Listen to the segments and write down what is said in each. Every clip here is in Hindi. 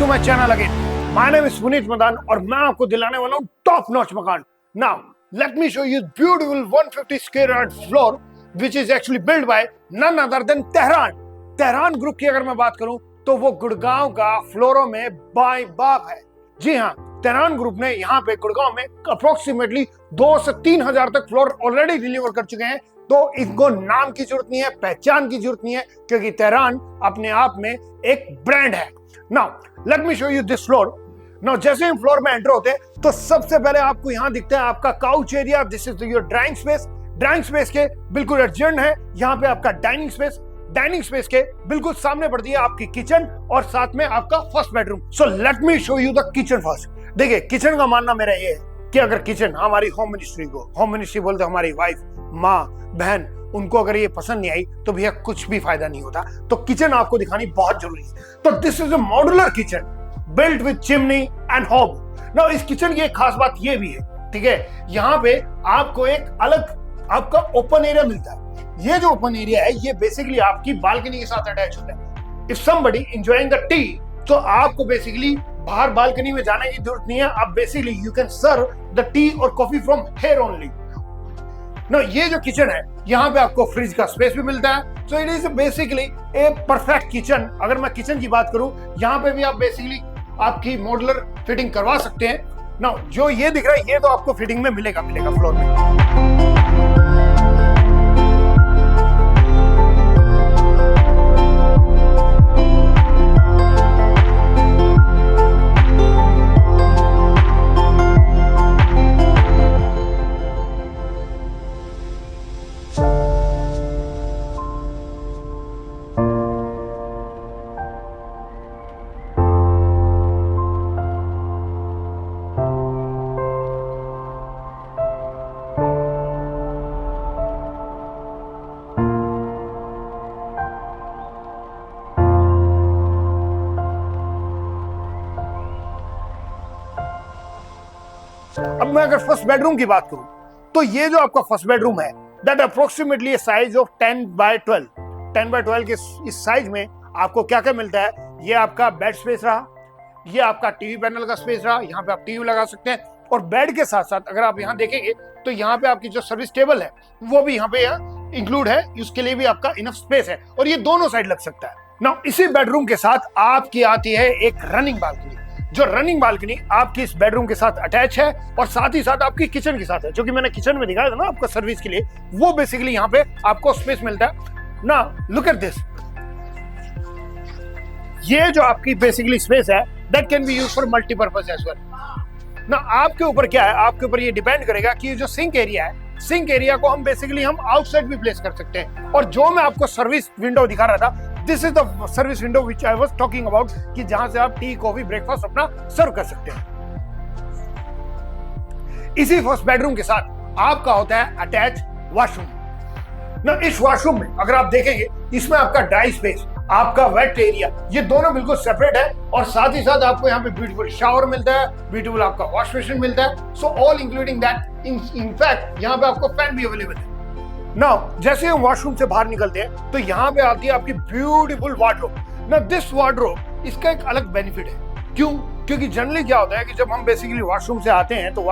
My channel again. My name is Puneet Madan और मैं आपको दिलाने वाला हूँ टॉप नॉच मकान। Now let me show you beautiful 150 square yard floor which is actually build by none other than Tehran group की अगर मैं बात करूं तो वो गुड़गांव का फ्लोरों में बाई बाप है। जी हाँ, तेहरान ग्रुप ने यहाँ पे गुड़गांव में अप्रोक्सीमेटली 2 से 3 हजार तक फ्लोर ऑलरेडी डिलीवर कर चुके हैं। तो इनको नाम की जरूरत नहीं है, पहचान की जरूरत नहीं है, क्योंकि तेहरान अपने आप में एक ब्रांड है। Now let me show you this floor. Now जैसे हम फ्लोर में एंटर होते हैं तो सबसे पहले आपको यहाँ दिखता है आपका couch area. This is your drawing space. Drawing space के बिल्कुल एडजर्न है यहाँ पे आपका डाइनिंग स्पेस। डाइनिंग स्पेस के बिल्कुल सामने पड़ती है आपकी किचन और साथ में आपका first bedroom. So let me show you the kitchen first. देखिए, किचन का मानना मेरा ये है कि अगर किचन हमारी होम मिनिस्ट्री बोलते हमारी वाइफ, माँ, बहन, उनको अगर ये पसंद नहीं आई तो भैया कुछ भी फायदा नहीं होता। तो किचन आपको दिखानी बहुत जरूरी है। तो this is a modular kitchen built with chimney and hob. Now इस किचन की एक खास बात ये भी है, ठीक है, यहाँ पे आपको एक अलग आपका ओपन एरिया मिलता है। ये जो ओपन एरिया है ये बेसिकली आपकी बालकनी के साथ अटैच होता है। If somebody enjoying the T तो आपको बेसिकली बाहर बालकनी में जाने की जरूरत नहीं है। आप basically you can serve the tea और coffee from here only. No, ये जो किचन है यहाँ पे आपको फ्रिज का स्पेस भी मिलता है। So it is basically a perfect kitchen. अगर मैं किचन की बात करूं, यहाँ पे भी आप बेसिकली आपकी मॉड्यूलर फिटिंग करवा सकते हैं। नो, जो ये दिख रहा है ये तो आपको फिटिंग में मिलेगा फ्लोर में। अब मैं अगर फर्स्ट बेडरूम की बात करूं तो ये जो आपका फर्स्ट बेडरूम है that approximately size of 10 by 12 के इस साइज में आपको क्या क्या मिलता है। ये आपका बेड स्पेस रहा, ये आपका टीवी पैनल का स्पेस रहा, यहाँ पे आप टीवी लगा सकते हैं। और बेड के साथ साथ अगर आप यहाँ देखेंगे तो यहाँ पे आपकी जो सर्विस टेबल है वो भी यहाँ पे इंक्लूड है। उसके लिए भी आपका इनफ स्पेस है और ये दोनों साइड लग सकता है। नाउ इसी बेडरूम के साथ आपकी आती है एक रनिंग बालकनी। जो रनिंग बालकनी आपकी इस बेडरूम के साथ अटैच है और साथ ही साथ आपकी किचन के साथ है। जो कि मैंने किचन में दिखाया था ना आपको सर्विस के लिए, वो बेसिकली यहाँ पे आपको स्पेस मिलता है ना। Look at this. ये जो आपकी बेसिकली स्पेस है that can be used for multipurpose as well. ना आपके ऊपर क्या है, आपके ऊपर ये डिपेंड करेगा कि जो सिंक एरिया है, सिंक एरिया को हम बेसिकली हम आउटसाइड भी प्लेस कर सकते हैं। और जो मैं आपको सर्विस विंडो दिखा रहा था, this is the service window which I was talking about, कि जहां से आप टी, कॉफी, ब्रेकफास्ट अपना सर्व कर सकते हैं। इसी फर्स्ट बेडरूम के साथ आपका होता है अटैच वॉशरूम। ना इस वॉशरूम में अगर आप देखेंगे इसमें आपका ड्राई स्पेस, आपका वेट एरिया, ये दोनों बिल्कुल सेपरेट है। और साथ ही साथ आपको यहाँ पे ब्यूटीफुल शावर मिलता है, ब्यूटीफुल आपका वॉश बेसिन मिलता है। So all including that, in fact यहाँ पे आपको फैन भी अवेलेबल है। नाउ जैसे हम वॉशरूम से बाहर निकलते हैं तो यहाँ पे आती है आपकी ब्यूटीफुल वार्डरोब। ना दिस वार्डरोब, इसका एक अलग बेनिफिट है। क्यों? क्योंकि जनरली क्या होता है कि जब हम बेसिकली वॉशरूम से आते हैं तो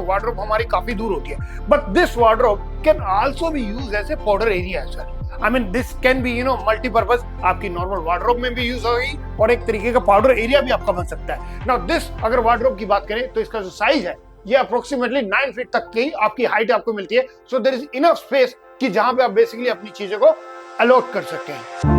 वार्डरोब हमारी काफी दूर होती है। But this wardrobe can also be used as a powder area as well. I mean this can be multipurpose. आपकी नॉर्मल वार्डरोब में भी यूज होगी और एक तरीके का पाउडर एरिया भी आपका बन सकता है। नाउ दिस अगर वार्डरोब की बात करें तो इसका जो साइज है ये अप्रोक्सीमेटली 9 फीट तक की आपकी हाइट आपको मिलती है। So there is enough space कि जहां पे आप बेसिकली अपनी चीजों को अलॉट कर सकते हैं।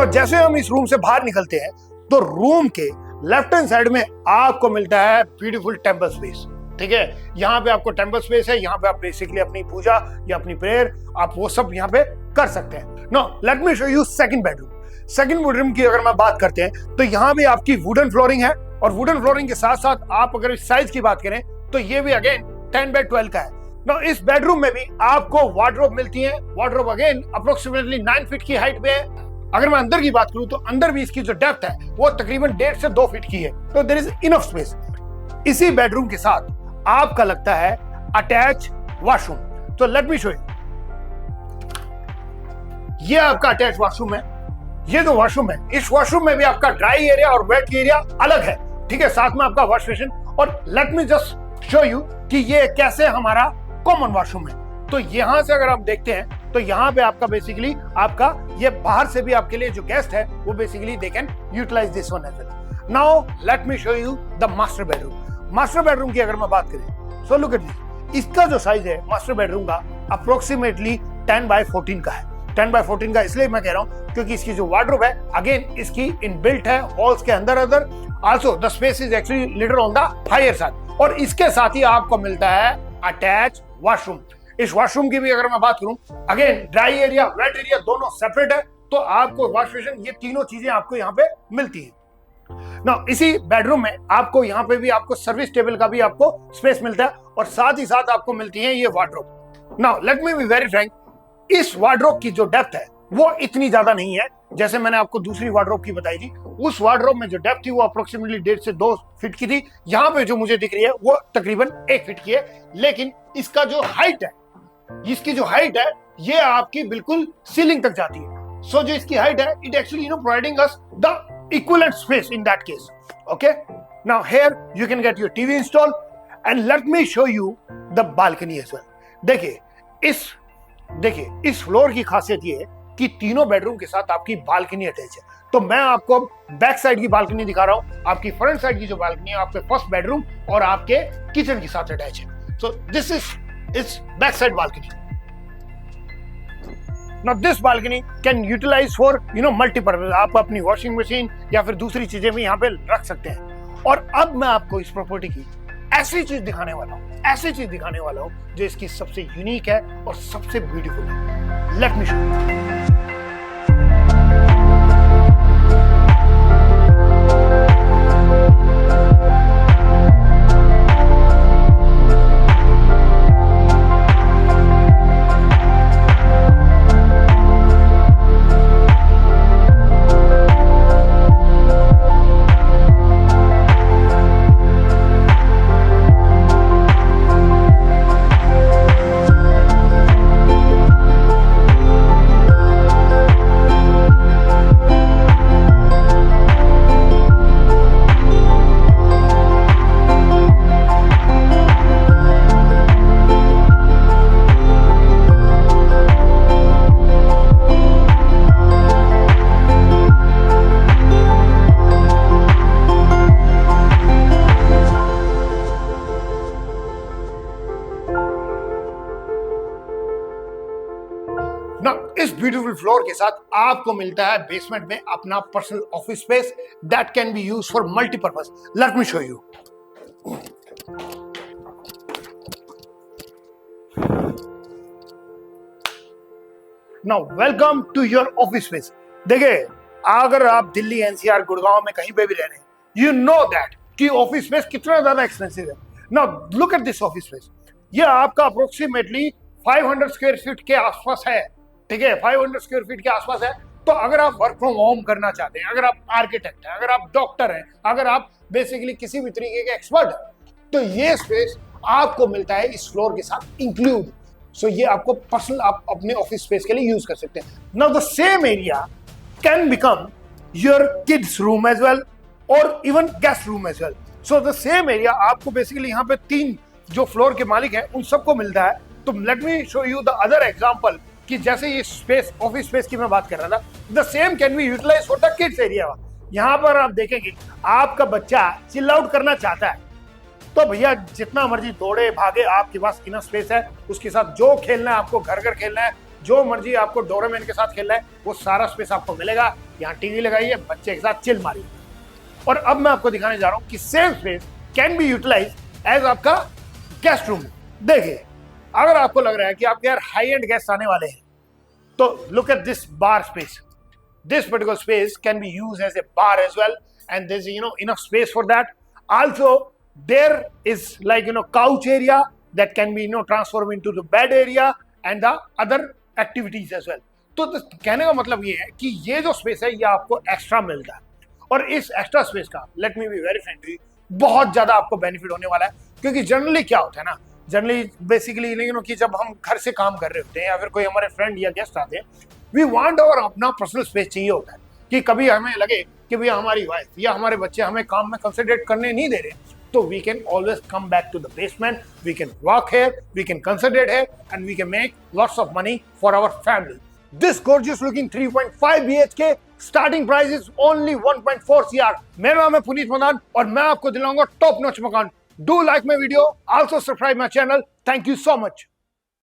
जैसे हम इस रूम से बाहर निकलते हैं तो रूम के लेफ्ट हैंड साइड में आपको मिलता है ब्यूटीफुल टेंपल स्पेस। ठीक है, यहाँ पे आपको टेंपल स्पेस है। यहाँ पे आप बेसिकली अपनी पूजा या अपनी प्रेयर आप वो सब यहाँ पे कर सकते हैं। No, let me show you second bedroom. Second bedroom की अगर मैं बात करते हैं तो यहाँ भी आपकी वुडन फ्लोरिंग है और वुडन फ्लोरिंग के साथ साथ आप अगर इस साइज की बात करें तो ये भी अगेन 10 बाय 12 का है। Now, इस बेडरूम में भी आपको वार्डरोब मिलती है। वार्डरोब अगेन अप्रोक्सीमेटली 9 फीट की हाइट पे है अगर मैं अंदर की बात करूं तो अंदर भी इसकी जो डेप्थ है वो तकरीबन 1.5 से 2 फीट की है, तो देयर इज इनफ स्पेस। इसी बेडरूम के साथ आपका लगता है अटैच वॉशरूम। तो लेट मी शो यू, ये आपका अटैच वॉशरूम है। ये जो वॉशरूम है, इस वॉशरूम में भी आपका ड्राई एरिया और वेट एरिया अलग है, ठीक है, साथ में आपका वॉश बेसिन। और let me just show you कि ये कैसे हमारा कॉमन वॉशरूम है। तो यहां से अगर आप देखते हैं तो यहाँ पे आपका बेसिकली आपका ये बाहर से भी आपके लिए जो गेस्ट है वो basically they can utilise this one as well. Now let me show you the master bedroom. Master bedroom की अगर मैं बात करें, सो लुक एट दिस, इसका जो साइज है मास्टर बेडरूम का अप्रोक्सीमेटली 10x14 का है। 10x14 का इसलिए मैं कह रहा हूं क्योंकि इसकी जो वार्डरोब है अगेन इसकी इनबिल्ट है वॉल्स के अंदर अंदर। Also the space is actually little on the higher side. और इसके साथ ही आपको मिलता है अटैच वॉशरूम। इस वॉशरूम की भी अगर मैं बात करूं, again dry area wait area दोनों सेपरेट है, तो आपको वॉश बेसिन ये तीनों चीजें आपको यहाँ पे मिलती है ना। इसी बेडरूम में आपको यहाँ पे भी आपको सर्विस टेबल का भी आपको स्पेस मिलता है और साथ ही साथ आपको मिलती है ये wardrobe. Now let me be very Frank, इस वार्डरोब की जो डेप्थ है वो इतनी ज्यादा नहीं है जैसे मैंने आपको दूसरी वार्डरोब की बताई थी। उस वार्डरोब में जो डेप्थ थी वो अप्रोक्सीमेटली 1.5 से 2 फीट की थी। यहाँ पे जो मुझे दिख रही है वो तकरीबन 1 फीट की है, लेकिन इसका जो हाइट है, इसकी जो हाइट है ये आपकी बिल्कुल सीलिंग तक जाती है। सो जो इसकी हाइट है it actually providing us the equivalent space in that case. Okay, now here you can get your TV install and let me show you the balcony as well. देखिए इस फ्लोर की खासियत ये है कि तीनों बेडरूम के साथ आपकी बालकनी अटैच है। तो मैं आपको बैक साइड की बालकनी दिखा रहा हूं। आपकी फ्रंट साइड की जो बालकनी है आपके फर्स्ट बेडरूम और आपके किचन के साथ अटैच है। So this is back side balcony. Now this balcony can utilize for multi-purpose। आप अपनी वॉशिंग मशीन या फिर दूसरी चीजें भी यहाँ पे रख सकते हैं। और अब मैं आपको इस प्रॉपर्टी की ऐसी चीज दिखाने वाला हूँ जो इसकी सबसे यूनिक है और सबसे ब्यूटीफुल है। Let me show you. इस ब्यूटीफुल फ्लोर के साथ आपको मिलता है बेसमेंट में अपना personal office space that can be used for multipurpose. Let me show you. Now welcome to your office space. देखिए अगर आप दिल्ली एनसीआर गुड़गांव में कहीं पे भी रह रहे हैं, यू नो दैट कि ऑफिस स्पेस कितना ज्यादा एक्सपेंसिव है। Now look at this office space. ये आपका अप्रोक्सीमेटली 500 स्क्वायर फीट के आसपास है, ठीक है, 500 स्क्वायर फीट के आसपास है। तो अगर आप वर्क फ्रॉम होम करना चाहते हैं, अगर आप आर्किटेक्ट हैं, अगर आप डॉक्टर हैं, अगर आप बेसिकली किसी भी तरीके के एक्सपर्ट हैं, तो ये स्पेस आपको मिलता है इस फ्लोर के साथ इंक्लूड। सो ये आपको पर्सनल आप अपने ऑफिस स्पेस के लिए यूज कर सकते हैं। Now the same area can become your kids room as well और even guest room as well. So the same area आपको बेसिकली यहाँ पे 3 जो फ्लोर के मालिक हैं उन सबको मिलता है। तो late me show you the other example कि जैसे ये स्पेस ऑफिस स्पेस की मैं बात कर रहा था, the same can be utilise for the kids area. यहाँ पर आप देखेंगे आपका बच्चा चिल आउट करना चाहता है तो भैया जितना मर्जी दौड़े भागे, आपके पास इनफ स्पेस है। उसके साथ जो खेलना है आपको, घर घर खेलना है, जो मर्जी आपको डोरेमोन के साथ खेलना है, वो सारा स्पेस आपको मिलेगा। यहाँ टीवी लगाइए, बच्चे के साथ चिल मारिए। और अब मैं आपको दिखाने जा रहा हूँ कि same space can be utilise as आपका गेस्ट रूम। देखिए अगर आपको लग रहा है कि आपके यार हाई एंड गेस्ट आने वाले हैं, तो look at this bar space. This particular space can be used as a bar as well, and there's enough space for that. Also, there is like couch area that can be transformed into the bed area and the other activities as well. तो कहने का मतलब ये है कि ये जो स्पेस है ये आपको एक्स्ट्रा मिलता है, और इस एक्स्ट्रा स्पेस का, let me be very frankly, बहुत ज्यादा आपको बेनिफिट होने वाला है। क्योंकि जनरली क्या होता है ना, जनरली बेसिकली कि जब हम घर से काम कर रहे होते हैं या फिर कोई हमारे फ्रेंड या गेस्ट आते हैं, वी वांट और अपना पर्सनल स्पेस चाहिए होता है कि कभी हमें लगे कि भैया हमारी वाइफ या हमारे बच्चे हमें काम में कंसंट्रेट करने नहीं दे रहे, तो we can always come back to the basement, we can work here, we can concentrate here and we can make lots of money for our family. This gorgeous looking 3.5 BHK starting price is only 1.4 CR। मेरा नाम है पुनीत मदान और मैं आपको दिलाऊंगा टॉप नॉच मकान। Do like my video, also subscribe my channel. Thank you so much।